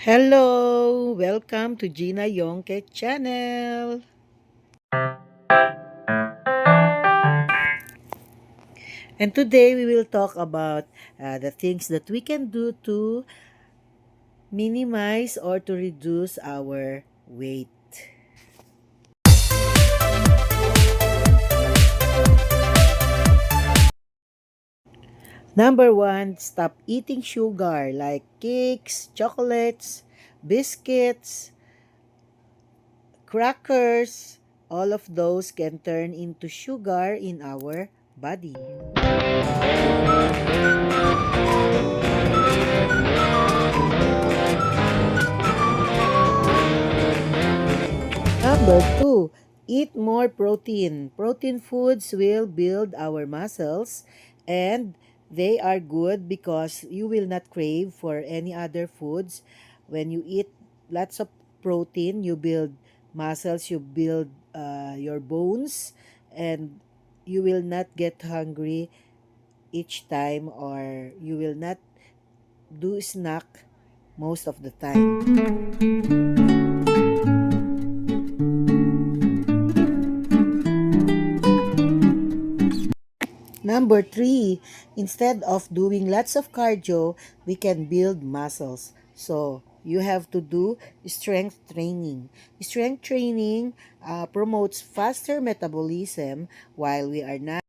Hello! Welcome to Gina Yongke channel. And today we will talk about the things that we can do to minimize or to reduce our weight. Number one, stop eating sugar like cakes, chocolates, biscuits, crackers. All of those can turn into sugar in our body. Number two, eat more protein. Protein foods will build our muscles and they are good because you will not crave for any other foods. When you eat lots of protein, you build muscles, you build your bones, and you will not get hungry each time, or you will not do snack most of the time. Number three, instead of doing lots of cardio, we can build muscles. So, you have to do strength training. Strength training promotes faster metabolism while we are not